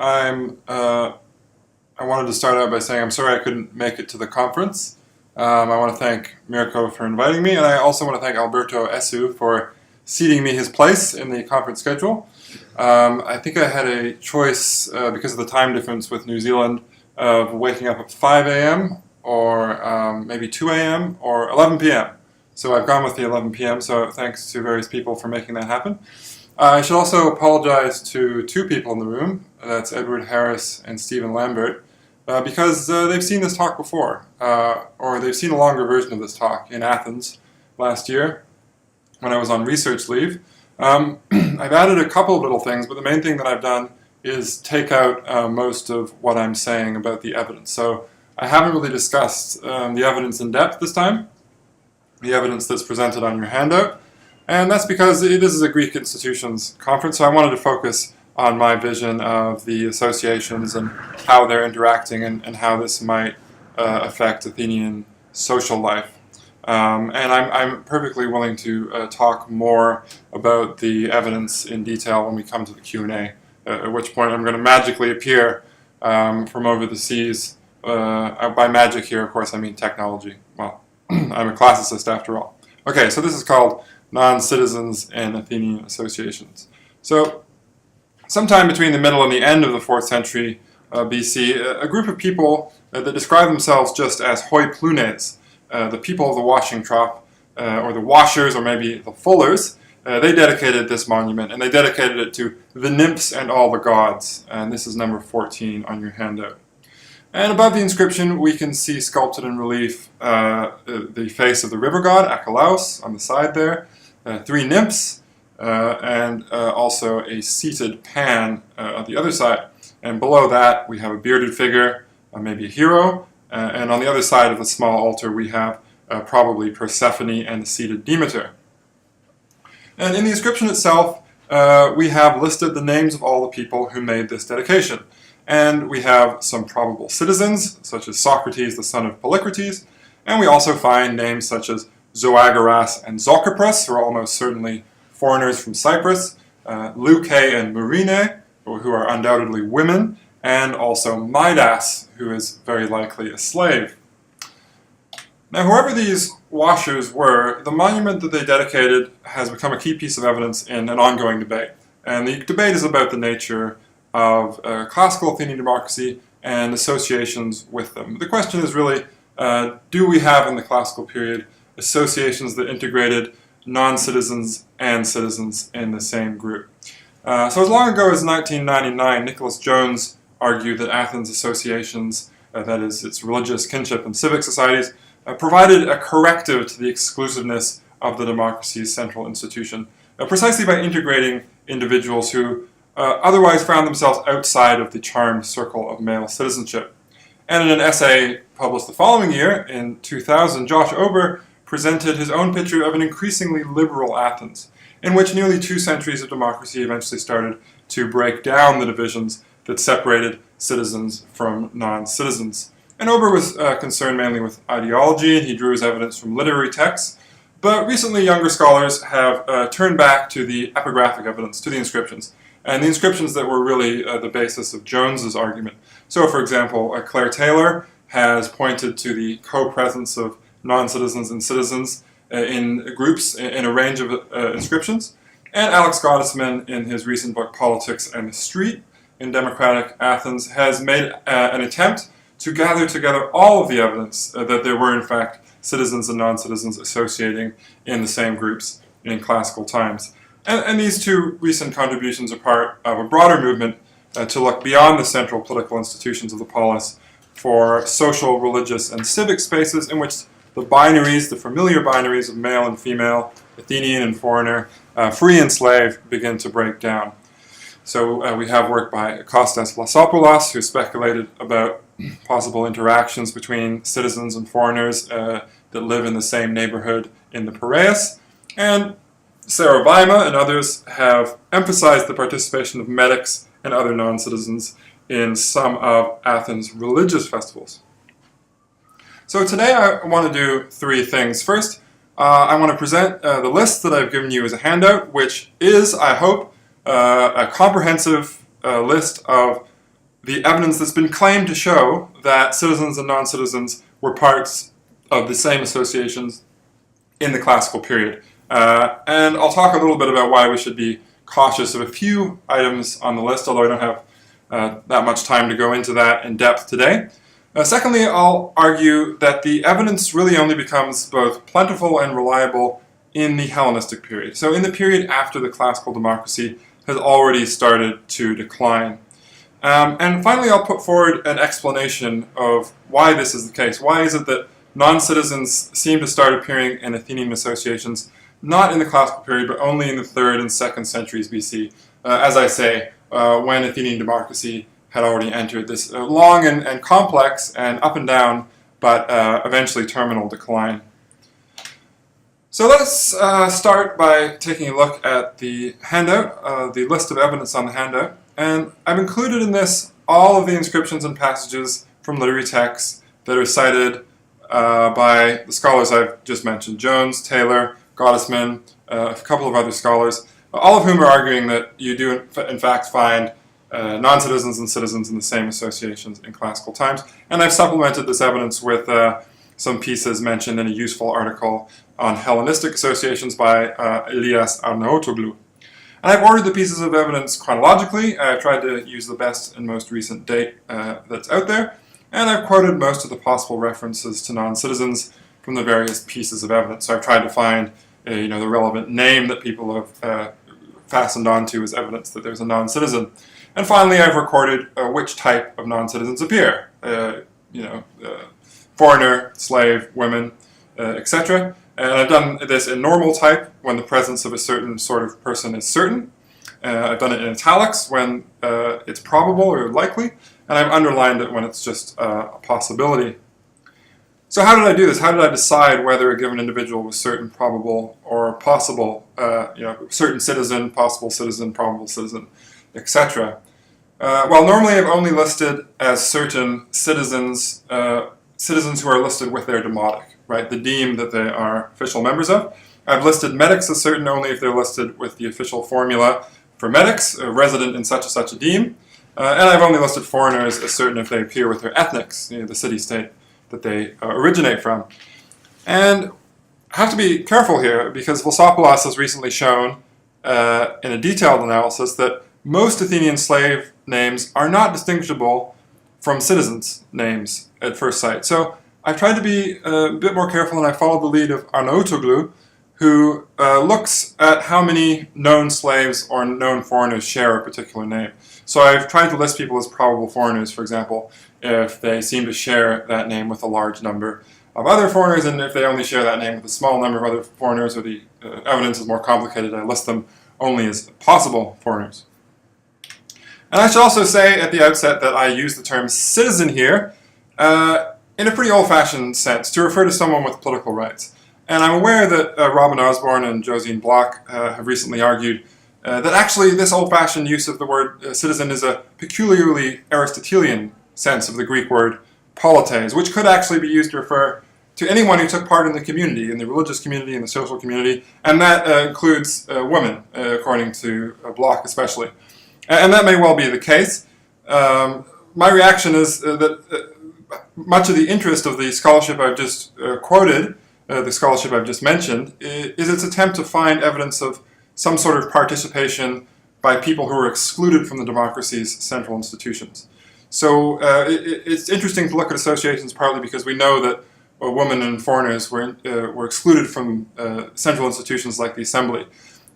I wanted to start out by saying I'm sorry I couldn't make it to the conference. I want to thank Mirko for inviting me, and I also want to thank Alberto Esu for ceding me his place in the conference schedule. I think I had a choice, because of the time difference with New Zealand, of waking up at 5 a.m. or maybe 2 a.m. or 11 p.m. So I've gone with the 11 p.m., so thanks to various people for making that happen. I should also apologize to two people in the room, that's Edward Harris and Stephen Lambert, because they've seen this talk before, or they've seen a longer version of this talk in Athens last year when I was on research leave. I've added a couple of little things, but the main thing that I've done is take out most of what I'm saying about the evidence. So I haven't really discussed the evidence in depth this time, the evidence that's presented on your handout. And that's because this is a Greek institutions conference, so I wanted to focus on my vision of the associations and how they're interacting and how this might affect Athenian social life. And I'm perfectly willing to talk more about the evidence in detail when we come to the Q&A, at which point I'm going to magically appear from over the seas. By magic here, of course, I mean technology. Well, I'm a classicist after all. Okay, so this is called Non-Citizens and Athenian Associations. So, sometime between the middle and the end of the 4th century BC, a group of people that describe themselves just as hoi plunes, the people of the washing trough, or the washers, or maybe the fullers, they dedicated this monument, and they dedicated it to the nymphs and all the gods. And this is number 14 on your handout. And above the inscription, we can see sculpted in relief the face of the river god, Achelous, on the side there, 3 nymphs, and also a seated Pan on the other side. And below that, we have a bearded figure, maybe a hero, and on the other side of the small altar, we have probably Persephone and the seated Demeter. And in the inscription itself, we have listed the names of all the people who made this dedication. And we have some probable citizens, such as Socrates, the son of Polycrates, and we also find names such as Zoagoras and Zolcyprus, who are almost certainly foreigners from Cyprus, Leuce and Murine, who are undoubtedly women, and also Midas, who is very likely a slave. Now, whoever these washers were, the monument that they dedicated has become a key piece of evidence in an ongoing debate. And the debate is about the nature of classical Athenian democracy and associations with them. The question is really, do we have in the classical period associations that integrated non-citizens and citizens in the same group? So as long ago as 1999, Nicholas Jones argued that Athens associations, that is, its religious, kinship, and civic societies, provided a corrective to the exclusiveness of the democracy's central institution, precisely by integrating individuals who otherwise found themselves outside of the charmed circle of male citizenship. And in an essay published the following year, in 2000, Josh Ober presented his own picture of an increasingly liberal Athens, in which nearly 2 centuries of democracy eventually started to break down the divisions that separated citizens from non-citizens. And Ober was concerned mainly with ideology, and he drew his evidence from literary texts. But recently, younger scholars have turned back to the epigraphic evidence, to the inscriptions, and the inscriptions that were really the basis of Jones's argument. So, for example, Claire Taylor has pointed to the co-presence of non-citizens and citizens in groups in a range of inscriptions. And Alex Gottesman, in his recent book Politics and the Street in Democratic Athens, has made an attempt to gather together all of the evidence that there were, in fact, citizens and non-citizens associating in the same groups in classical times. And these two recent contributions are part of a broader movement to look beyond the central political institutions of the polis for social, religious, and civic spaces in which the binaries, the familiar binaries of male and female, Athenian and foreigner, free and slave, begin to break down. So we have work by Kostas Vlasopoulos, who speculated about possible interactions between citizens and foreigners that live in the same neighborhood in the Piraeus, and Sarah Weima and others have emphasized the participation of medics and other non-citizens in some of Athens' religious festivals. So today I want to do 3 things. First, I want to present the list that I've given you as a handout, which is, I hope, a comprehensive list of the evidence that's been claimed to show that citizens and non-citizens were parts of the same associations in the classical period. And I'll talk a little bit about why we should be cautious of a few items on the list, although I don't have that much time to go into that in depth today. Secondly, I'll argue that the evidence really only becomes both plentiful and reliable in the Hellenistic period. So in the period after the classical democracy has already started to decline. And finally, I'll put forward an explanation of why this is the case. Why is it that non-citizens seem to start appearing in Athenian associations, not in the classical period, but only in the 3rd and 2nd centuries BC, as I say, when Athenian democracy had already entered this long and complex and up and down, but eventually terminal decline. So let's start by taking a look at the handout, the list of evidence on the handout. And I've included in this all of the inscriptions and passages from literary texts that are cited by the scholars I've just mentioned, Jones, Taylor, Gottesman, a couple of other scholars, all of whom are arguing that you do in fact find non-citizens and citizens in the same associations in classical times. And I've supplemented this evidence with some pieces mentioned in a useful article on Hellenistic associations by Elias Arnaotoglou. And I've ordered the pieces of evidence chronologically. I've tried to use the best and most recent date that's out there. And I've quoted most of the possible references to non-citizens from the various pieces of evidence. So I've tried to find the relevant name that people have fastened onto as evidence that there's a non-citizen. And finally, I've recorded which type of non-citizens appear. Foreigner, slave, women, etc. And I've done this in normal type when the presence of a certain sort of person is certain. I've done it in italics when it's probable or likely. And I've underlined it when it's just a possibility. So how did I do this? How did I decide whether a given individual was certain, probable, or possible, certain citizen, possible citizen, probable citizen, etc.? Well, normally I've only listed as certain citizens who are listed with their demotic, right? The deme that they are official members of. I've listed medics as certain only if they're listed with the official formula for medics, resident in such and such a deme. And I've only listed foreigners as certain if they appear with their ethnics, the city-state that they originate from. And I have to be careful here because Vlasopoulos has recently shown in a detailed analysis that most Athenian slave names are not distinguishable from citizens' names at first sight. So I've tried to be a bit more careful, and I followed the lead of Arnaotoglou, who looks at how many known slaves or known foreigners share a particular name. So I've tried to list people as probable foreigners, for example, if they seem to share that name with a large number of other foreigners, and if they only share that name with a small number of other foreigners, or the evidence is more complicated, I list them only as possible foreigners. And I should also say at the outset that I use the term citizen here in a pretty old-fashioned sense to refer to someone with political rights. And I'm aware that Robin Osborne and Josine Bloch have recently argued that actually this old-fashioned use of the word citizen is a peculiarly Aristotelian sense of the Greek word polites, which could actually be used to refer to anyone who took part in the community, in the religious community, in the social community, and that includes women, according to Bloch especially. And that may well be the case. My reaction is that much of the interest of the scholarship I've just quoted, the scholarship I've just mentioned, is its attempt to find evidence of some sort of participation by people who were excluded from the democracy's central institutions. So it's interesting to look at associations partly because we know that women and foreigners were excluded from central institutions like the assembly.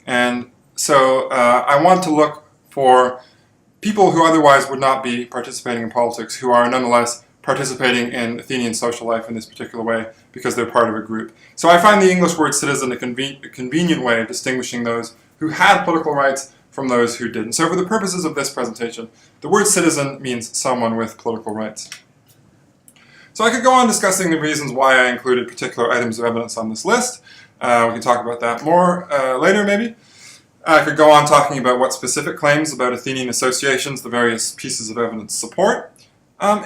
And so I want to look for people who otherwise would not be participating in politics, who are nonetheless participating in Athenian social life in this particular way because they're part of a group. So I find the English word citizen a convenient way of distinguishing those who had political rights from those who didn't. So for the purposes of this presentation, the word citizen means someone with political rights. So I could go on discussing the reasons why I included particular items of evidence on this list. We can talk about that more later maybe. I could go on talking about what specific claims about Athenian associations the various pieces of evidence support.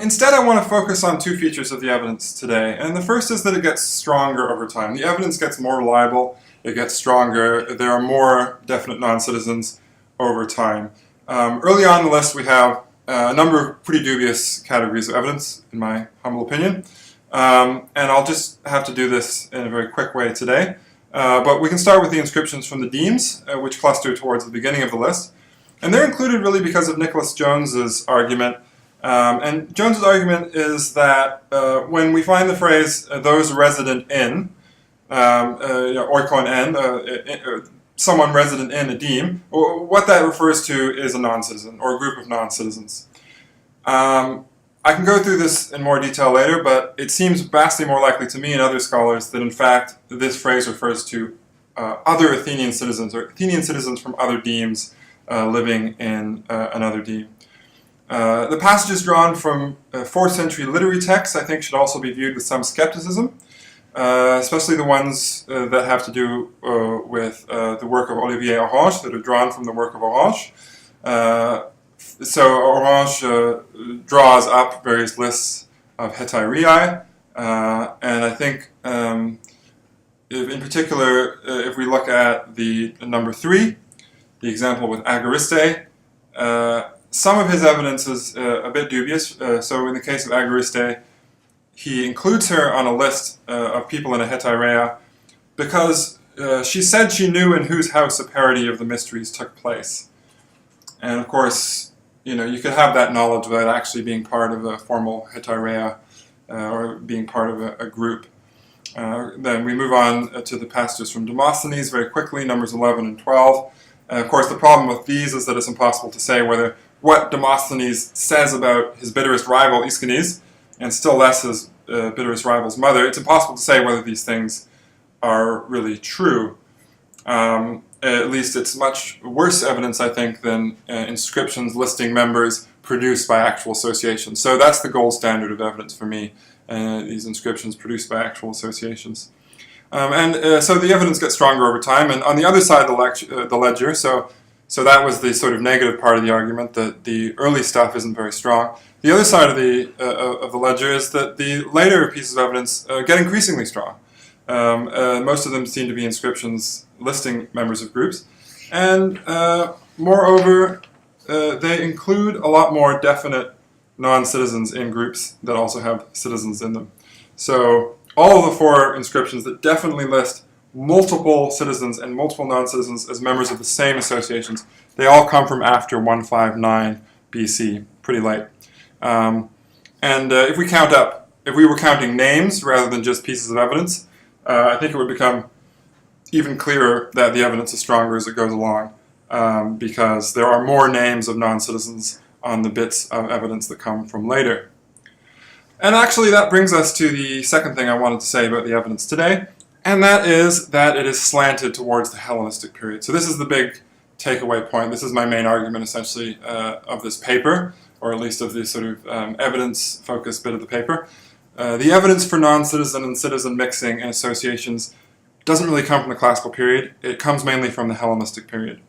Instead, I want to focus on two features of the evidence today. And the first is that it gets stronger over time. The evidence gets more reliable, it gets stronger, there are more definite non-citizens over time. Early on in the list we have a number of pretty dubious categories of evidence, in my humble opinion. And I'll just have to do this in a very quick way today. But we can start with the inscriptions from the Demes, which cluster towards the beginning of the list. And they're included really because of Nicholas Jones's argument. And Jones's argument is that when we find the phrase "those resident in," oikon en, someone resident in a deme, what that refers to is a non-citizen or a group of non-citizens. I can go through this in more detail later, but it seems vastly more likely to me and other scholars that in fact this phrase refers to other Athenian citizens or Athenian citizens from other demes living in another deme. The passages drawn from 4th century literary texts I think should also be viewed with some skepticism, especially the ones that have to do with the work of Olivier Orange, that are drawn from the work of Orange. So Orange draws up various lists of hetairai, and I think in particular, if we look at the number 3, the example with Agariste, some of his evidence is a bit dubious. So in the case of Agariste, he includes her on a list of people in a hetairai because she said she knew in whose house a parody of the mysteries took place. And of course, you could have that knowledge without actually being part of a formal hetairai or being part of a group. Then we move on to the passages from Demosthenes very quickly, numbers 11 and 12. Of course, the problem with these is that it's impossible to say whether what Demosthenes says about his bitterest rival, Aeschines, and still less his bitterest rival's mother, it's impossible to say whether these things are really true. At least it's much worse evidence, I think, than inscriptions listing members produced by actual associations. So that's the gold standard of evidence for me, these inscriptions produced by actual associations. So the evidence gets stronger over time, and on the other side of the ledger, so that was the sort of negative part of the argument, that the early stuff isn't very strong. The other side of the ledger is that the later pieces of evidence get increasingly strong. Most of them seem to be inscriptions listing members of groups, and moreover, they include a lot more definite non-citizens in groups that also have citizens in them. So all of the 4 inscriptions that definitely list multiple citizens and multiple non-citizens as members of the same associations, they all come from after 159 BC, pretty late. If we count up, if we were counting names rather than just pieces of evidence, I think it would become even clearer that the evidence is stronger as it goes along, because there are more names of non-citizens on the bits of evidence that come from later. And actually that brings us to the second thing I wanted to say about the evidence today, and that is that it is slanted towards the Hellenistic period. So this is the big takeaway point. This is my main argument, essentially, of this paper, or at least of this sort of evidence-focused bit of the paper. The evidence for non-citizen and citizen mixing in associations doesn't really come from the classical period. It comes mainly from the Hellenistic period.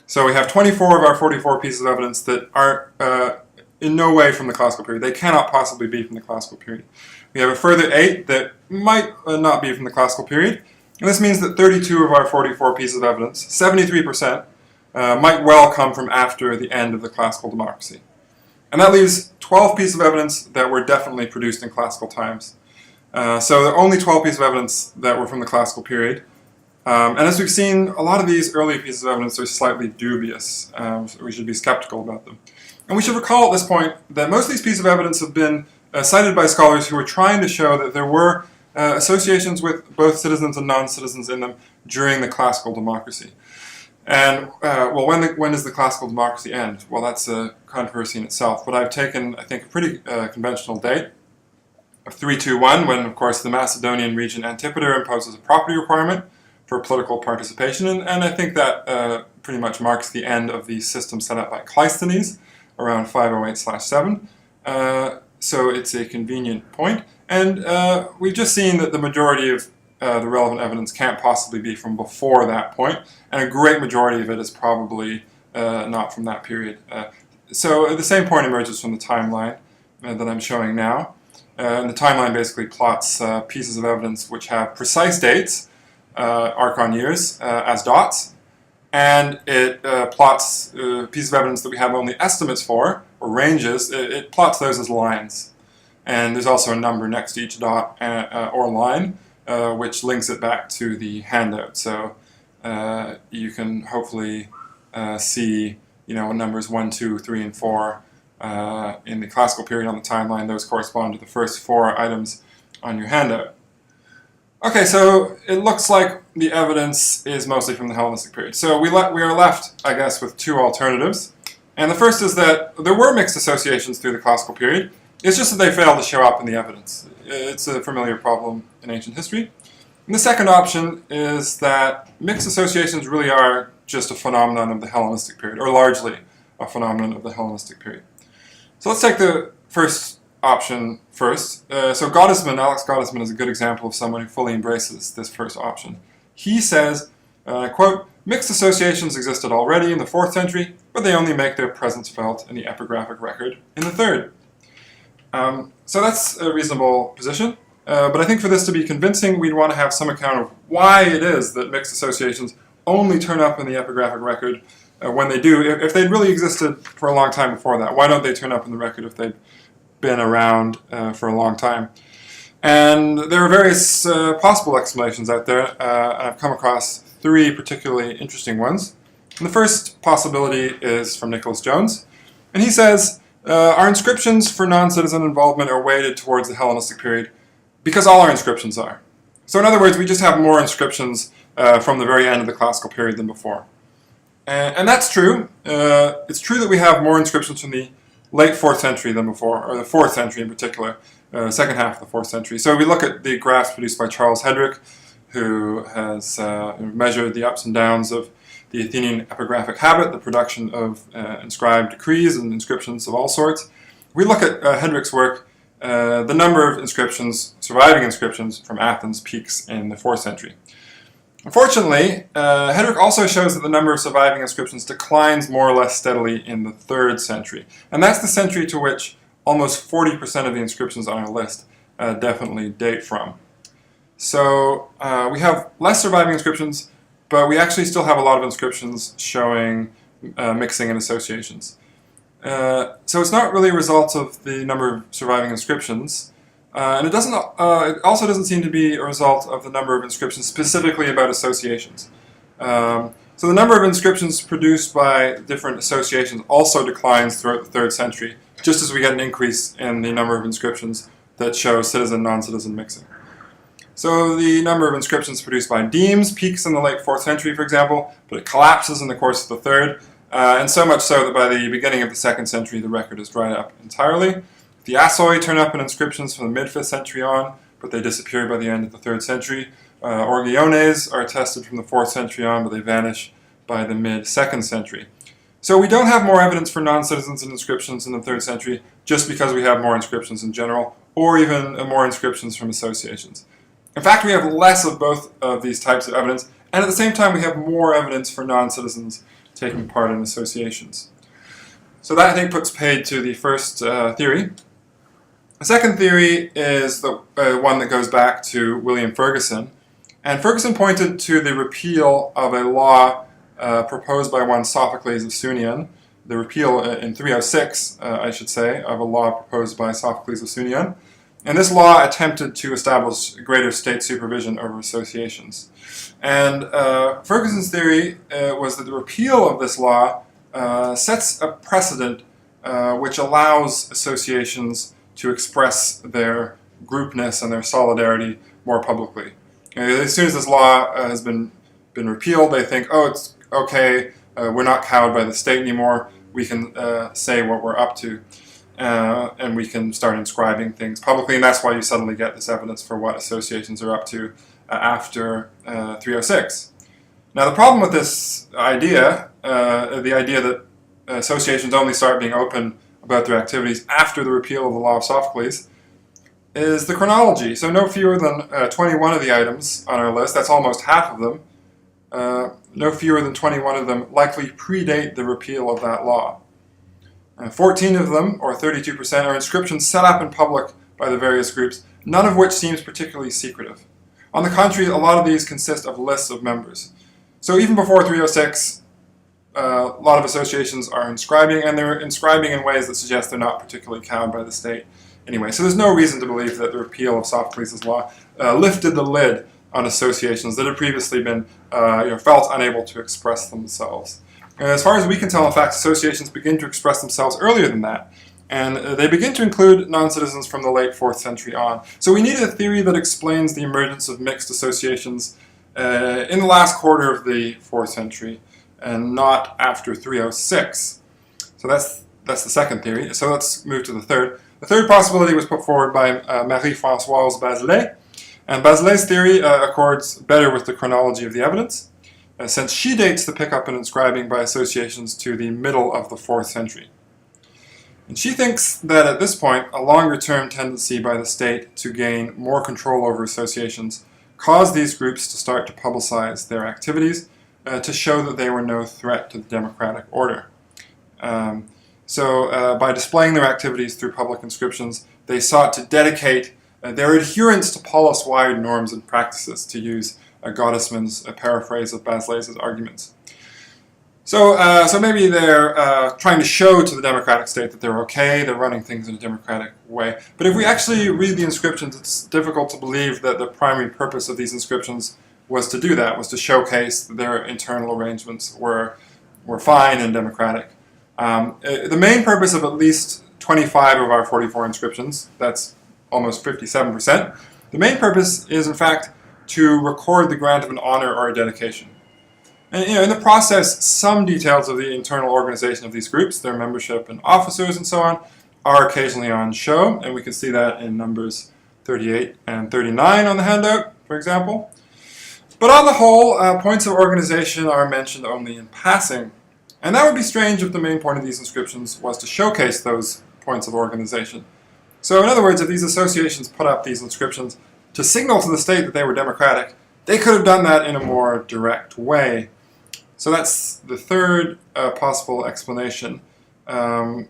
So we have 24 of our 44 pieces of evidence that are in no way from the classical period. They cannot possibly be from the classical period. We have a further 8 that might not be from the classical period. And this means that 32 of our 44 pieces of evidence, 73%, might well come from after the end of the classical democracy. And that leaves 12 pieces of evidence that were definitely produced in classical times. So there are only 12 pieces of evidence that were from the classical period. And as we've seen, a lot of these early pieces of evidence are slightly dubious. So we should be skeptical about them. And we should recall at this point that most of these pieces of evidence have been cited by scholars who were trying to show that there were associations with both citizens and non-citizens in them during the classical democracy. And, well, when does the classical democracy end? Well, that's a controversy in itself. But I've taken, I think, a pretty conventional date of 321, when, of course, the Macedonian regent Antipater imposes a property requirement for political participation. And I think that pretty much marks the end of the system set up by Cleisthenes around 508/7. So it's a convenient point. And we've just seen that the majority of the relevant evidence can't possibly be from before that point, and a great majority of it is probably not from that period. So the same point emerges from the timeline that I'm showing now. And the timeline basically plots pieces of evidence which have precise dates, archon years, as dots, and it plots pieces of evidence that we have only estimates for, ranges, it plots those as lines. And there's also a number next to each dot or line, which links it back to the handout. So you can hopefully see, numbers 1, 2, 3, and 4 in the classical period on the timeline. Those correspond to the first 4 items on your handout. Okay, so it looks like the evidence is mostly from the Hellenistic period. So we are left, I guess, with 2 alternatives. And the first is that there were mixed associations through the classical period. It's just that they failed to show up in the evidence. It's a familiar problem in ancient history. And the second option is that mixed associations really are just a phenomenon of the Hellenistic period, or largely a phenomenon of the Hellenistic period. So let's take the first option first. So Gottesman, Alex Gottesman, is a good example of someone who fully embraces this first option. He says, quote, "Mixed associations existed already in the 4th century, but they only make their presence felt in the epigraphic record in the 3rd. So that's a reasonable position, but I think for this to be convincing, we'd want to have some account of why it is that mixed associations only turn up in the epigraphic record when they do. If they'd really existed for a long time before that, why don't they turn up in the record if they'd been around for a long time? And there are various possible explanations out there, and I've come across 3 particularly interesting ones. And the first possibility is from Nicholas Jones, and he says, our inscriptions for non-citizen involvement are weighted towards the Hellenistic period because all our inscriptions are. So in other words, we just have more inscriptions from the very end of the classical period than before. And that's true. It's true that we have more inscriptions from the late 4th century than before, or the 4th century in particular, second half of the 4th century. So we look at the graphs produced by Charles Hedrick, who has measured the ups and downs of the Athenian epigraphic habit, the production of inscribed decrees and inscriptions of all sorts. We look at Hedrick's work, the number of inscriptions, surviving inscriptions from Athens peaks in the 4th century. Unfortunately, Hedrick also shows that the number of surviving inscriptions declines more or less steadily in the 3rd century. And that's the century to which almost 40% of the inscriptions on our list definitely date from. So we have less surviving inscriptions, but we actually still have a lot of inscriptions showing mixing and associations. So it's not really a result of the number of surviving inscriptions, and it also doesn't seem to be a result of the number of inscriptions specifically about associations. So the number of inscriptions produced by different associations also declines throughout the 3rd century, just as we get an increase in the number of inscriptions that show citizen-non-citizen mixing. So the number of inscriptions produced by demes peaks in the late 4th century, for example, but it collapses in the course of the 3rd, and so much so that by the beginning of the 2nd century, the record is dried up entirely. The Assoi turn up in inscriptions from the mid-5th century on, but they disappear by the end of the 3rd century. Orgiones are attested from the 4th century on, but they vanish by the mid-2nd century. So we don't have more evidence for non-citizens and inscriptions in the 3rd century just because we have more inscriptions in general, or even more inscriptions from associations. In fact, we have less of both of these types of evidence, and at the same time we have more evidence for non-citizens taking part in associations. So that, I think, puts paid to the first theory. The second theory is the one that goes back to William Ferguson. And Ferguson pointed to the repeal of a law proposed by one Sophocles of Sunion, the repeal in 306, I should say, of a law proposed by Sophocles of Sunion. And this law attempted to establish greater state supervision over associations. And Ferguson's theory was that the repeal of this law sets a precedent which allows associations to express their groupness and their solidarity more publicly. As soon as this law has been repealed, they think, oh, it's okay, we're not cowed by the state anymore, we can say what we're up to. And we can start inscribing things publicly, and that's why you suddenly get this evidence for what associations are up to after 306. Now the problem with this idea, the idea that associations only start being open about their activities after the repeal of the law of Sophocles, is the chronology. So no fewer than 21 of the items on our list, that's almost half of them, no fewer than 21 of them likely predate the repeal of that law. 14 of them, or 32%, are inscriptions set up in public by the various groups, none of which seems particularly secretive. On the contrary, a lot of these consist of lists of members. So even before 306, a lot of associations are inscribing, and they're inscribing in ways that suggest they're not particularly cowed by the state anyway. So there's no reason to believe that the repeal of Sophocles' law lifted the lid on associations that had previously been felt unable to express themselves. And as far as we can tell, in fact, associations begin to express themselves earlier than that. And they begin to include non-citizens from the late 4th century on. So we need a theory that explains the emergence of mixed associations in the last quarter of the 4th century, and not after 306. So that's the second theory. So let's move to the third. The third possibility was put forward by Marie-Françoise Bazelet. And Bazelet's theory accords better with the chronology of the evidence, since she dates the pickup in inscribing by associations to the middle of the 4th century. And she thinks that at this point, a longer-term tendency by the state to gain more control over associations caused these groups to start to publicize their activities to show that they were no threat to the democratic order. So by displaying their activities through public inscriptions, they sought to dedicate their adherence to polis-wide norms and practices, to use Gottesman's paraphrase of Bazelet's arguments. So maybe they're trying to show to the democratic state that they're okay, they're running things in a democratic way. But if we actually read the inscriptions, it's difficult to believe that the primary purpose of these inscriptions was to do that, was to showcase that their internal arrangements were fine and democratic. The main purpose of at least 25 of our 44 inscriptions, that's almost 57%, the main purpose is in fact to record the grant of an honor or a dedication. And in the process, some details of the internal organization of these groups, their membership and officers and so on, are occasionally on show, and we can see that in numbers 38 and 39 on the handout, for example. But on the whole, points of organization are mentioned only in passing, and that would be strange if the main point of these inscriptions was to showcase those points of organization. So in other words, if these associations put up these inscriptions to signal to the state that they were democratic, they could have done that in a more direct way. So that's the third possible explanation. These are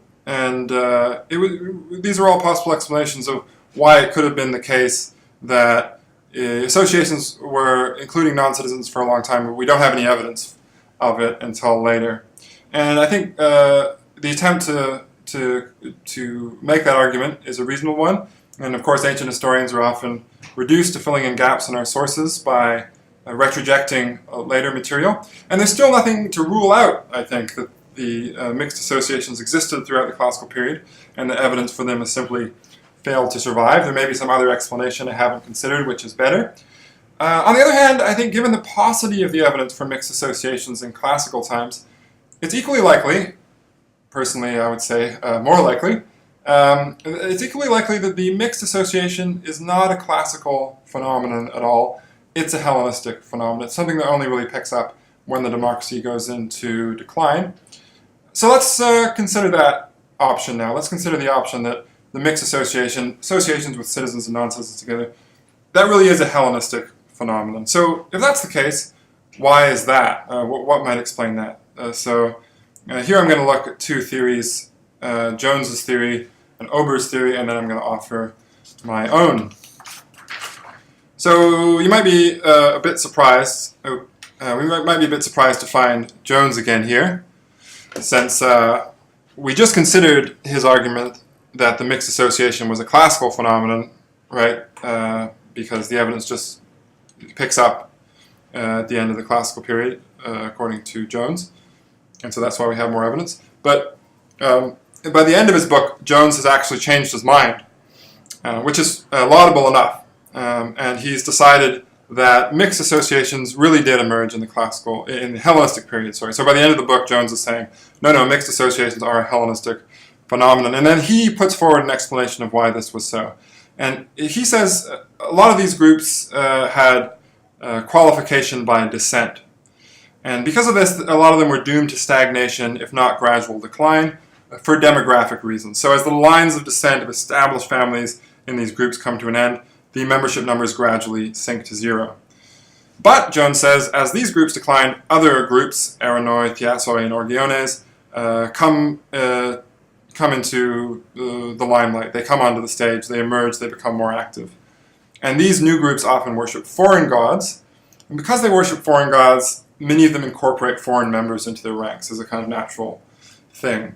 all possible explanations of why it could have been the case that associations were including non-citizens for a long time, but we don't have any evidence of it until later. And I think the attempt to make that argument is a reasonable one. And of course, ancient historians are often reduced to filling in gaps in our sources by retrojecting later material. And there's still nothing to rule out, I think, that the mixed associations existed throughout the classical period, and the evidence for them has simply failed to survive. There may be some other explanation I haven't considered, which is better. On the other hand, I think given the paucity of the evidence for mixed associations in classical times, it's equally likely, personally I would say more likely, it's equally likely that the mixed association is not a classical phenomenon at all. It's a Hellenistic phenomenon. It's something that only really picks up when the democracy goes into decline. So let's consider that option now. Let's consider the option that the mixed associations with citizens and non-citizens together, that really is a Hellenistic phenomenon. So if that's the case, why is that? What might explain that? Here I'm going to look at two theories, Jones's theory and Ober's theory, and then I'm going to offer my own. So you might be a bit surprised. Might be a bit surprised to find Jones again here, since we just considered his argument that the mixed association was a classical phenomenon, right? Because the evidence just picks up at the end of the classical period, according to Jones, and so that's why we have more evidence. But by the end of his book, Jones has actually changed his mind, which is laudable enough. And he's decided that mixed associations really did emerge in the Hellenistic period. So by the end of the book, Jones is saying, no, mixed associations are a Hellenistic phenomenon. And then he puts forward an explanation of why this was so. And he says a lot of these groups had qualification by descent. And because of this, a lot of them were doomed to stagnation, if not gradual decline, for demographic reasons. So as the lines of descent of established families in these groups come to an end, the membership numbers gradually sink to zero. But, Jones says, as these groups decline, other groups, Aranoi, Thiassoi, and Orgiones, come into the limelight. They come onto the stage, they emerge, they become more active. And these new groups often worship foreign gods. And because they worship foreign gods, many of them incorporate foreign members into their ranks as a kind of natural thing.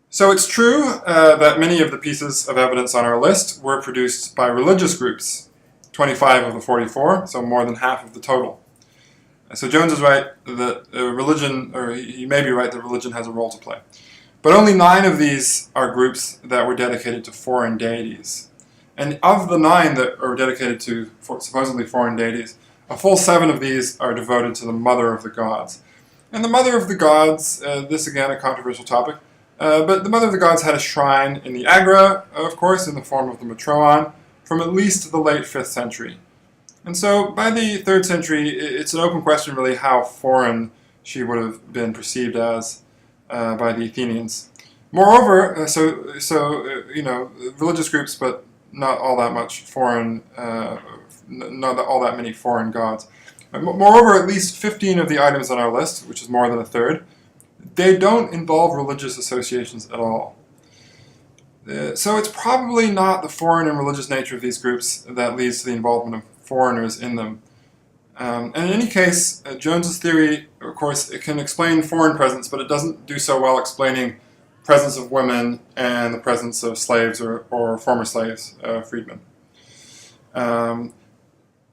So it's true that many of the pieces of evidence on our list were produced by religious groups, 25 of the 44, so more than half of the total. So Jones is right that religion, or he may be right that religion has a role to play. But only 9 of these are groups that were dedicated to foreign deities. And of the 9 that are dedicated to supposedly foreign deities, a full 7 of these are devoted to the Mother of the Gods. And the Mother of the Gods, this again a controversial topic, but the Mother of the Gods had a shrine in the Agra, of course, in the form of the Matroon, from at least the late 5th century. And so by the 3rd century, it's an open question really how foreign she would have been perceived as by the Athenians. Moreover, religious groups, but not all that much foreign, not all that many foreign gods. Moreover, at least 15 of the items on our list, which is more than a third, they don't involve religious associations at all. So it's probably not the foreign and religious nature of these groups that leads to the involvement of foreigners in them. And in any case, Jones's theory, of course, it can explain foreign presence, but it doesn't do so well explaining presence of women and the presence of slaves or former slaves, freedmen.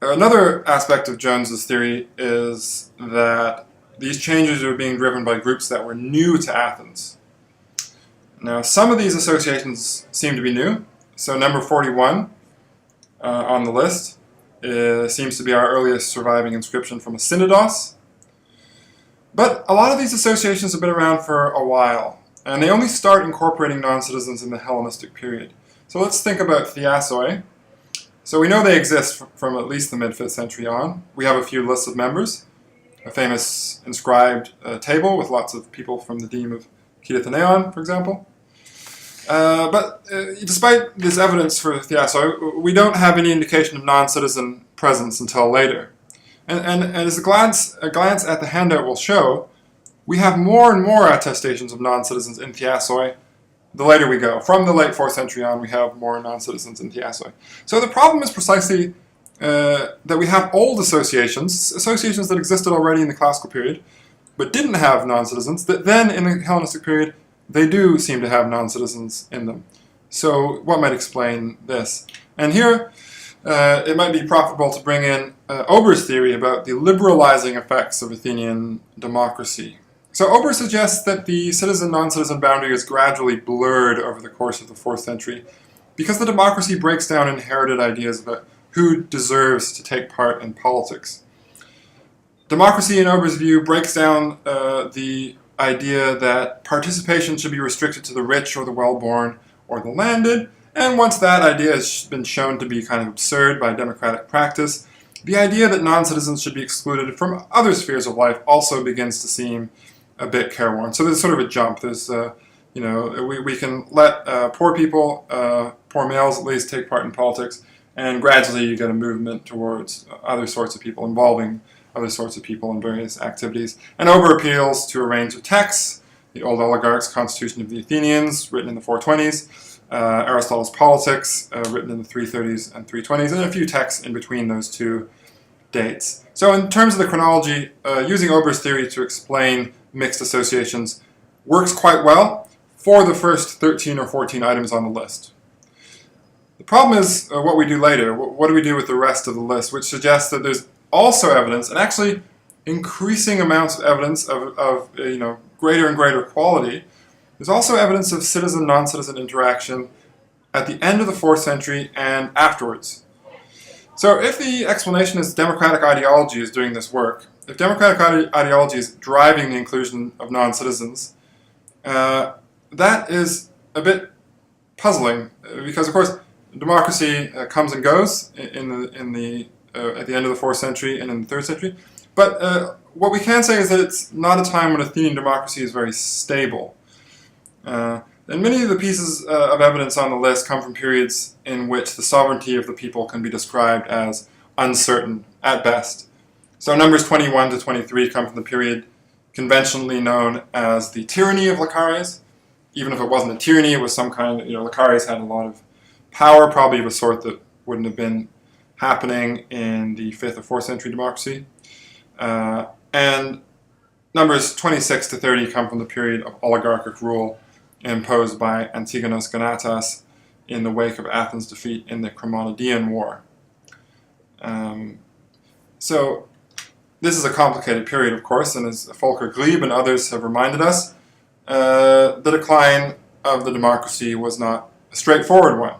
Another aspect of Jones's theory is that these changes are being driven by groups that were new to Athens. Now, some of these associations seem to be new. So number 41 on the list seems to be our earliest surviving inscription from a synodos. But a lot of these associations have been around for a while, and they only start incorporating non-citizens in the Hellenistic period. So let's think about Thiasoi. So we know they exist from at least the mid-5th century on. We have a few lists of members, a famous inscribed table with lots of people from the deme of Kitathaneon, for example. But despite this evidence for Thiasoi, we don't have any indication of non-citizen presence until later. And as a glance at the handout will show, we have more and more attestations of non-citizens in Thiasoi the later we go. From the late 4th century on, we have more non-citizens in Thiasoi. So the problem is precisely that we have old associations that existed already in the classical period, but didn't have non-citizens, that then in the Hellenistic period, they do seem to have non-citizens in them. So what might explain this? And here, it might be profitable to bring in Ober's theory about the liberalizing effects of Athenian democracy. So Ober suggests that the citizen-non-citizen boundary is gradually blurred over the course of the 4th century because the democracy breaks down inherited ideas about who deserves to take part in politics. Democracy, in Ober's view, breaks down the idea that participation should be restricted to the rich or the well-born or the landed, and once that idea has been shown to be kind of absurd by democratic practice, the idea that non-citizens should be excluded from other spheres of life also begins to seem a bit careworn. So there's sort of a jump. There's, we can let poor people, poor males at least, take part in politics, and gradually you get a movement towards other sorts of people, involving other sorts of people in various activities. And Ober appeals to a range of texts, the Old Oligarchs' Constitution of the Athenians, written in the 420s, Aristotle's Politics, written in the 330s and 320s, and a few texts in between those two dates. So in terms of the chronology, using Ober's theory to explain mixed associations works quite well for the first 13 or 14 items on the list. The problem is what we do later. What do we do with the rest of the list, which suggests that there's also evidence, and actually increasing amounts of evidence of greater and greater quality. There's also evidence of citizen-non-citizen interaction at the end of the 4th century and afterwards. So if the explanation is democratic ideology is doing this work, if democratic ideology is driving the inclusion of non-citizens, that is a bit puzzling, because of course democracy comes and goes at the end of the 4th century and in the 3rd century. But what we can say is that it's not a time when Athenian democracy is very stable. And many of the pieces of evidence on the list come from periods in which the sovereignty of the people can be described as uncertain at best. So numbers 21 to 23 come from the period conventionally known as the tyranny of Lachares. Even if it wasn't a tyranny, it was some kind of, Lachares had a lot of power, probably of a sort that wouldn't have been happening in the 5th or 4th century democracy. And numbers 26 to 30 come from the period of oligarchic rule imposed by Antigonus Gonatas in the wake of Athens' defeat in the Chromonidean War. So this is a complicated period, of course, and as Volker Glebe and others have reminded us, the decline of the democracy was not a straightforward one.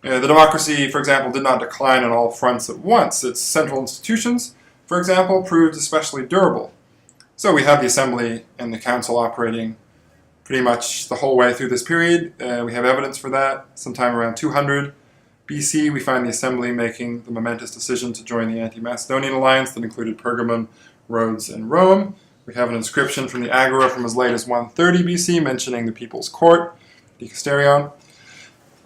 The democracy, for example, did not decline on all fronts at once. Its central institutions, for example, proved especially durable. So we have the assembly and the council operating pretty much the whole way through this period. We have evidence for that. Sometime around 200 BC, we find the assembly making the momentous decision to join the anti-Macedonian alliance that included Pergamon, Rhodes, and Rome. We have an inscription from the Agora from as late as 130 BC mentioning the people's court, Dicasterion.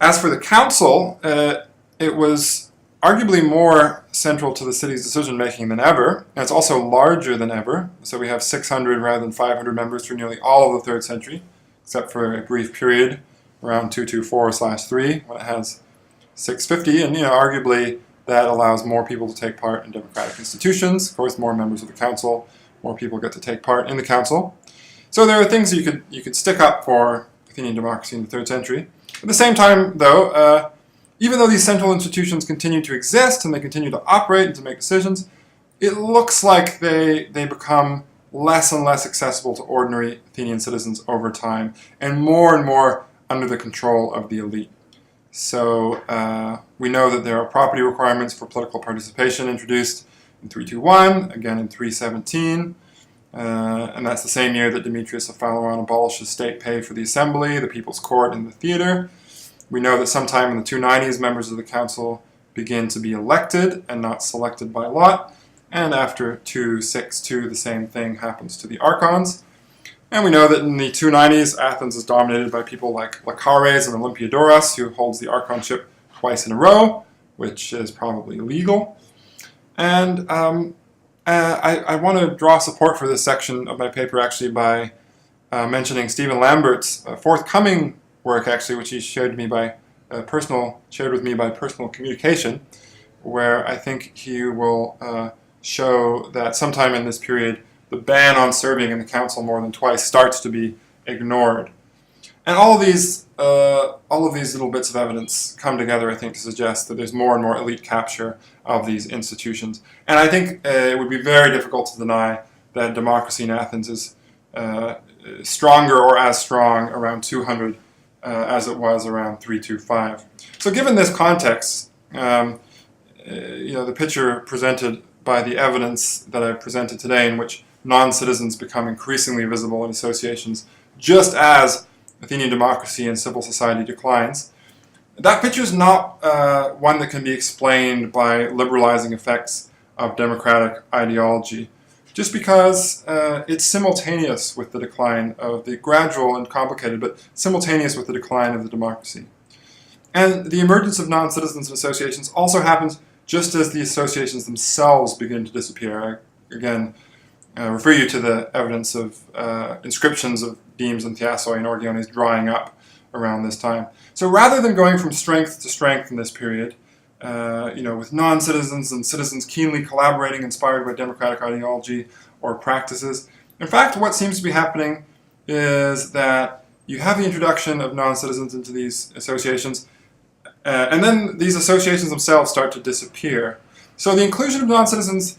As for the council, it was arguably more central to the city's decision-making than ever, and it's also larger than ever. So we have 600 rather than 500 members through nearly all of the 3rd century, except for a brief period around 224/3 when it has 650, and arguably that allows more people to take part in democratic institutions. Of course, more members of the council, more people get to take part in the council. So there are things you could stick up for Athenian democracy in the 3rd century. At the same time, though, even though these central institutions continue to exist and they continue to operate and to make decisions, it looks like they become less and less accessible to ordinary Athenian citizens over time, and more under the control of the elite. So we know that there are property requirements for political participation introduced in 321, again in 317, and that's the same year that Demetrius of Phaleron abolishes state pay for the assembly, the people's court, and the theater. We know that sometime in the 290s, members of the council begin to be elected and not selected by lot, and after 262, the same thing happens to the archons. And we know that in the 290s, Athens is dominated by people like Lachares and Olympiadoros, who holds the archonship twice in a row, which is probably legal. And I want to draw support for this section of my paper actually by mentioning Stephen Lambert's forthcoming work, actually, which he shared with me by personal communication, where I think he will show that sometime in this period, the ban on serving in the council more than twice starts to be ignored. And all of these little bits of evidence come together, I think, to suggest that there's more and more elite capture of these institutions. And I think it would be very difficult to deny that democracy in Athens is stronger or as strong around 200 as it was around 325. So given this context, the picture presented by the evidence that I've presented today, in which non-citizens become increasingly visible in associations just as Athenian democracy and civil society declines, that picture is not one that can be explained by liberalizing effects of democratic ideology, just because it's simultaneous with the decline of the gradual and complicated, but simultaneous with the decline of the democracy. And the emergence of non-citizens and associations also happens just as the associations themselves begin to disappear. I, again, refer you to the evidence of inscriptions of demes and thiassoi and orgiones drying up around this time. So rather than going from strength to strength in this period, with non-citizens and citizens keenly collaborating, inspired by democratic ideology or practices, in fact, what seems to be happening is that you have the introduction of non-citizens into these associations, and then these associations themselves start to disappear. So the inclusion of non-citizens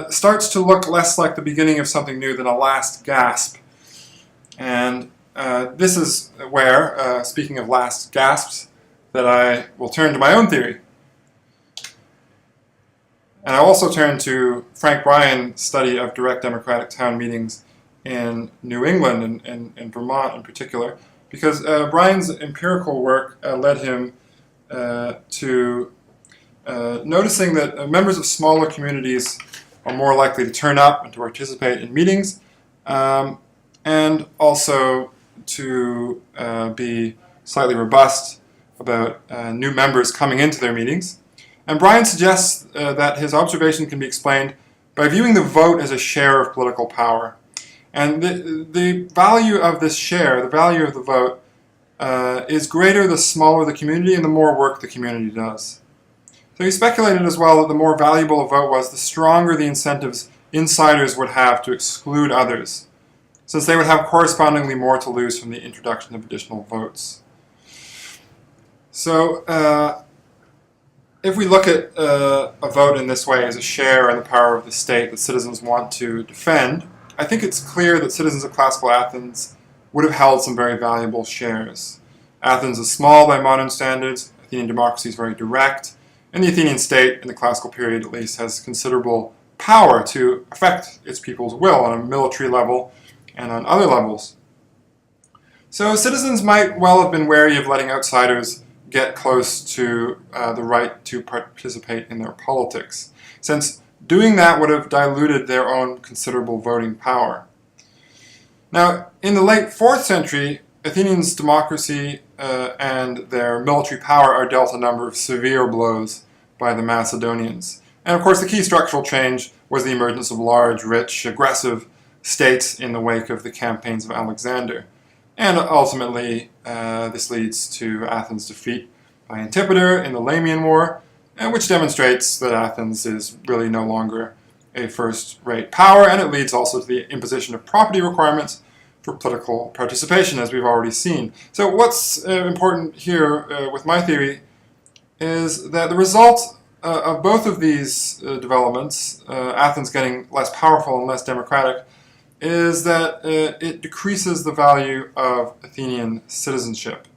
starts to look less like the beginning of something new than a last gasp. And this is where, speaking of last gasps, that I will turn to my own theory. And I also turn to Frank Bryan's study of direct democratic town meetings in New England and in Vermont in particular, because Bryan's empirical work led him to noticing that members of smaller communities are more likely to turn up and to participate in meetings, and also to be slightly robust about new members coming into their meetings. And Bryan suggests that his observation can be explained by viewing the vote as a share of political power. And the value of this share, the value of the vote, is greater the smaller the community and the more work the community does. So he speculated as well that the more valuable a vote was, the stronger the incentives insiders would have to exclude others, since they would have correspondingly more to lose from the introduction of additional votes. So, if we look at a vote in this way as a share in the power of the state that citizens want to defend, I think it's clear that citizens of classical Athens would have held some very valuable shares. Athens is small by modern standards, Athenian democracy is very direct, and the Athenian state, in the classical period at least, has considerable power to affect its people's will on a military level and on other levels. So citizens might well have been wary of letting outsiders get close to the right to participate in their politics, since doing that would have diluted their own considerable voting power. Now, in the late 4th century, Athenians' democracy and their military power are dealt a number of severe blows by the Macedonians. And of course, the key structural change was the emergence of large, rich, aggressive states in the wake of the campaigns of Alexander. And ultimately, this leads to Athens' defeat by Antipater in the Lamian War, which demonstrates that Athens is really no longer a first-rate power, and it leads also to the imposition of property requirements for political participation, as we've already seen. So what's important here with my theory is that the result of both of these developments, Athens getting less powerful and less democratic, is that it decreases the value of Athenian citizenship.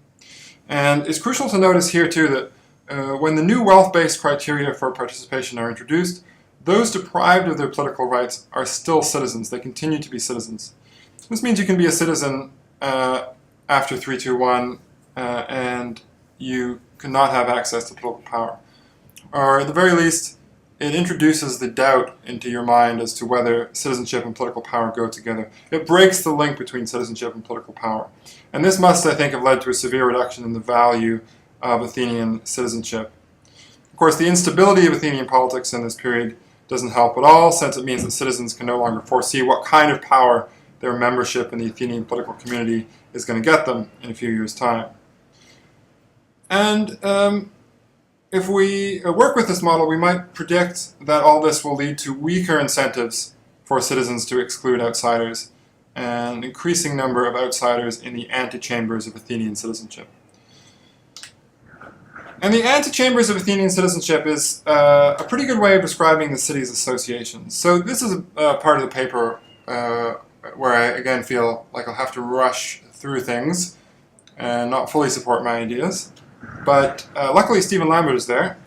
And it's crucial to notice here, too, that when the new wealth-based criteria for participation are introduced, those deprived of their political rights are still citizens. They continue to be citizens. This means you can be a citizen after 321 and you cannot have access to political power. Or at the very least, it introduces the doubt into your mind as to whether citizenship and political power go together. It breaks the link between citizenship and political power. And this must, I think, have led to a severe reduction in the value of Athenian citizenship. Of course, the instability of Athenian politics in this period doesn't help at all, since it means that citizens can no longer foresee what kind of power their membership in the Athenian political community is going to get them in a few years' time. And if we work with this model, we might predict that all this will lead to weaker incentives for citizens to exclude outsiders, and an increasing number of outsiders in the antechambers of Athenian citizenship. And the antechambers of Athenian citizenship is a pretty good way of describing the city's associations. So this is a part of the paper where I, again, feel like I'll have to rush through things and not fully support my ideas. But luckily Stephen Lambert is there,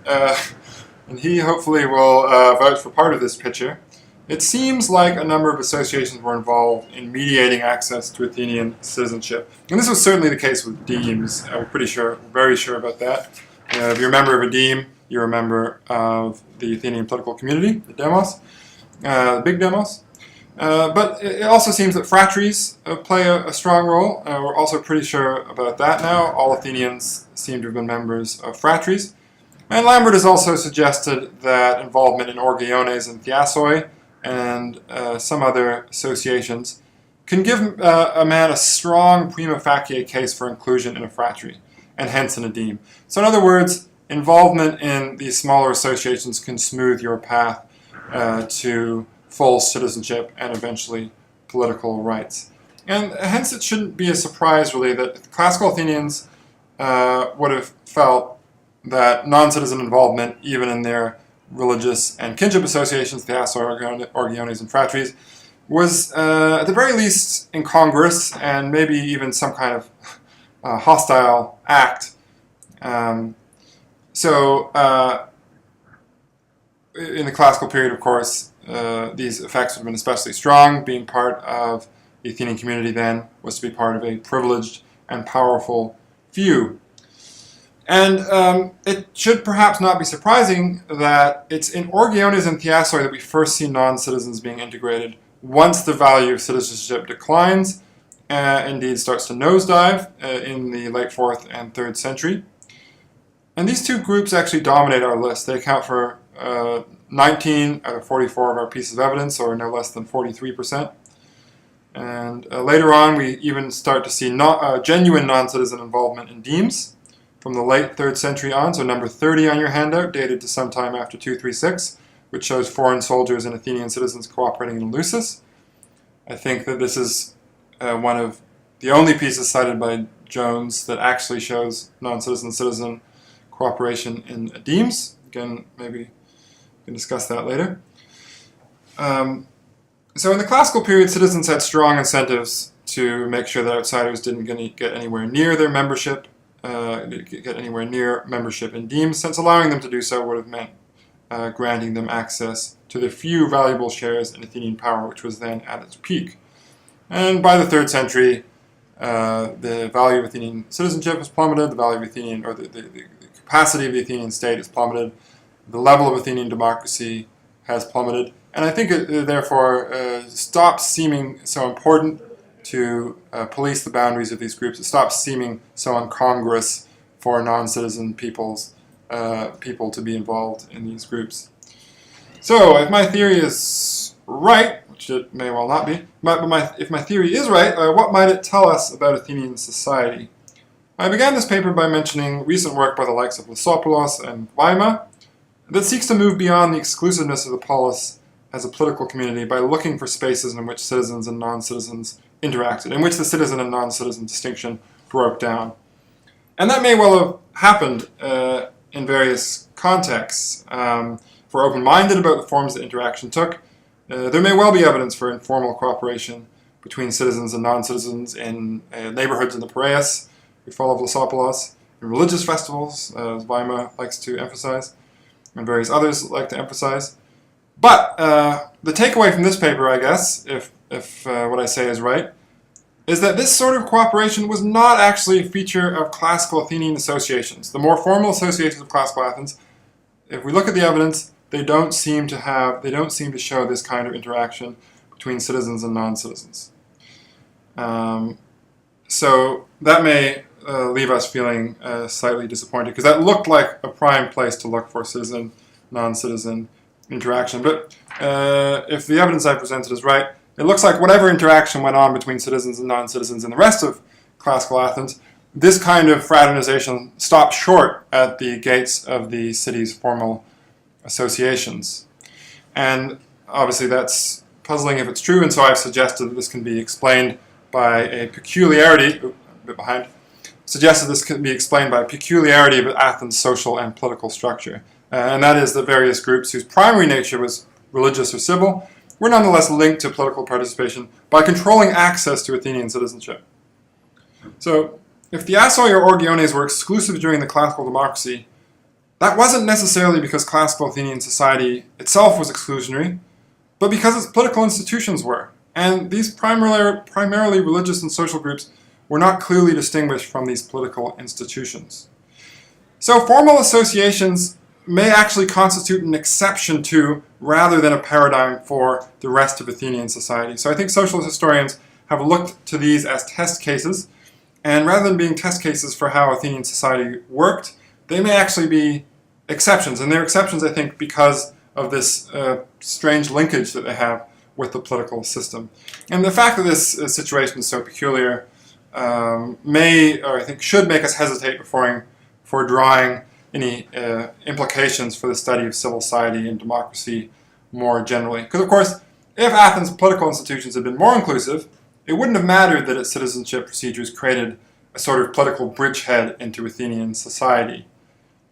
and he hopefully will vouch for part of this picture. It seems like a number of associations were involved in mediating access to Athenian citizenship. And this was certainly the case with demes. I'm pretty sure, very sure about that. If you're a member of a deme, you're a member of the Athenian political community, the demos, the big demos. But it also seems that phratries play a strong role. We're also pretty sure about that now. All Athenians seem to have been members of phratries. And Lambert has also suggested that involvement in orgiones and thiasoi and some other associations can give a man a strong prima facie case for inclusion in a phratry, and hence in a deme. So in other words, involvement in these smaller associations can smooth your path to full citizenship and eventually political rights. And hence it shouldn't be a surprise really that classical Athenians would have felt that non-citizen involvement, even in their religious and kinship associations, thiasoi, orgiones, and phratries, was at the very least incongruous and maybe even some kind of hostile act. In the classical period, of course, these effects would have been especially strong. Being part of the Athenian community then was to be part of a privileged and powerful few. And it should perhaps not be surprising that it's in orgiones and thiasoi that we first see non-citizens being integrated once the value of citizenship declines, indeed starts to nosedive in the late 4th and 3rd century. And these two groups actually dominate our list. They account for 19 out of 44 of our pieces of evidence, or no less than 43%. And later on, we even start to see genuine non-citizen involvement in demes from the late 3rd century on. So number 30 on your handout, dated to sometime after 236, which shows foreign soldiers and Athenian citizens cooperating in Eleusis. I think that this is one of the only pieces cited by Jones that actually shows non-citizen-citizen cooperation in Demes. Again, maybe we can discuss that later. So in the classical period, citizens had strong incentives to make sure that outsiders didn't get anywhere near their membership, get anywhere near membership in Demes, since allowing them to do so would have meant granting them access to the few valuable shares in Athenian power, which was then at its peak. And by the 3rd century, the value of Athenian citizenship has plummeted, the value of Athenian, or the capacity of the Athenian state has plummeted, the level of Athenian democracy has plummeted, and I think it therefore stops seeming so important to police the boundaries of these groups. It stops seeming so incongruous for non-citizen people to be involved in these groups. So, if my theory is right, which it may well not be, if my theory is right, what might it tell us about Athenian society? I began this paper by mentioning recent work by the likes of Lysopoulos and Weimar that seeks to move beyond the exclusiveness of the polis as a political community by looking for spaces in which citizens and non-citizens interacted, in which the citizen and non-citizen distinction broke down. And that may well have happened in various contexts. If we're open-minded about the forms that interaction took, there may well be evidence for informal cooperation between citizens and non-citizens in neighborhoods in the Piraeus, we follow Lysopoulos, in religious festivals, as Weimar likes to emphasize, and various others like to emphasize. But the takeaway from this paper, I guess, if what I say is right, is that this sort of cooperation was not actually a feature of classical Athenian associations. The more formal associations of classical Athens, if we look at the evidence, they don't seem to show this kind of interaction between citizens and non-citizens. So that may leave us feeling slightly disappointed, because that looked like a prime place to look for citizen, non-citizen interaction. But if the evidence I presented is right, it looks like whatever interaction went on between citizens and non-citizens in the rest of classical Athens, this kind of fraternization stopped short at the gates of the city's formal associations. And obviously that's puzzling if it's true, and so I've suggested that this can be explained by a peculiarity, suggested this can be explained by a peculiarity of Athens' social and political structure. And that is that various groups whose primary nature was religious or civil were nonetheless linked to political participation by controlling access to Athenian citizenship. So, if the Assoi or Orgiones were exclusive during the classical democracy, that wasn't necessarily because classical Athenian society itself was exclusionary, but because its political institutions were. And these primarily religious and social groups were not clearly distinguished from these political institutions. So formal associations may actually constitute an exception to, rather than a paradigm for, the rest of Athenian society. So I think socialist historians have looked to these as test cases, and rather than being test cases for how Athenian society worked, they may actually be exceptions. And they're exceptions, I think, because of this strange linkage that they have with the political system. And the fact that this situation is so peculiar may, or I think should make us hesitate before drawing any implications for the study of civil society and democracy more generally. Because, of course, if Athens' political institutions had been more inclusive, it wouldn't have mattered that its citizenship procedures created a sort of political bridgehead into Athenian society.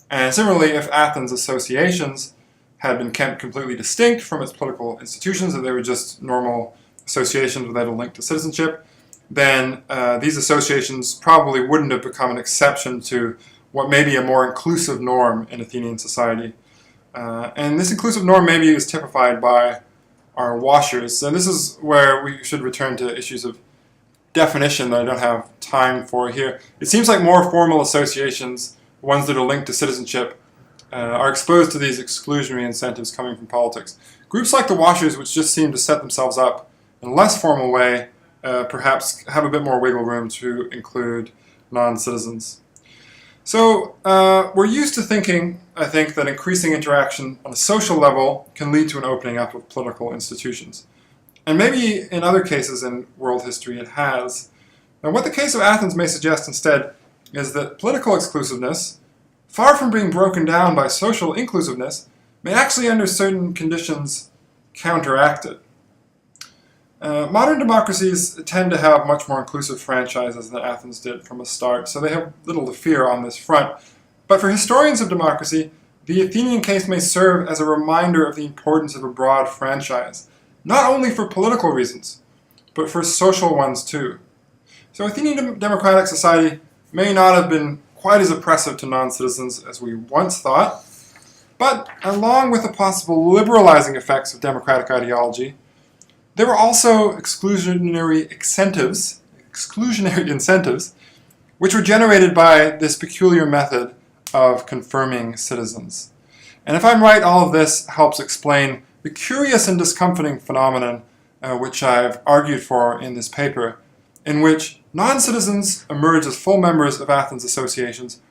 And similarly, if Athens' associations had been kept completely distinct from its political institutions, that they were just normal associations without a link to citizenship, then these associations probably wouldn't have become an exception to what may be a more inclusive norm in Athenian society. And this inclusive norm maybe is typified by our washers. And this is where we should return to issues of definition that I don't have time for here. It seems like more formal associations, ones that are linked to citizenship, are exposed to these exclusionary incentives coming from politics. Groups like the washers, which just seem to set themselves up in a less formal way, perhaps have a bit more wiggle room to include non-citizens. So we're used to thinking, I think, that increasing interaction on a social level can lead to an opening up of political institutions. And maybe in other cases in world history it has. Now what the case of Athens may suggest instead is that political exclusiveness, far from being broken down by social inclusiveness, may actually under certain conditions counteract it. Modern democracies tend to have much more inclusive franchises than Athens did from the start, so they have little to fear on this front. But for historians of democracy, the Athenian case may serve as a reminder of the importance of a broad franchise, not only for political reasons, but for social ones too. So Athenian democratic society may not have been quite as oppressive to non-citizens as we once thought, but along with the possible liberalizing effects of democratic ideology, there were also exclusionary incentives, which were generated by this peculiar method of confirming citizens. And if I'm right, all of this helps explain the curious and discomforting phenomenon which I've argued for in this paper, in which non-citizens emerge as full members of Athens associations,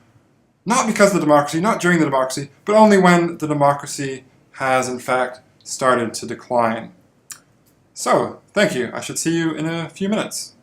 not because of the democracy, not during the democracy, but only when the democracy has in fact started to decline. So, thank you. I should see you in a few minutes.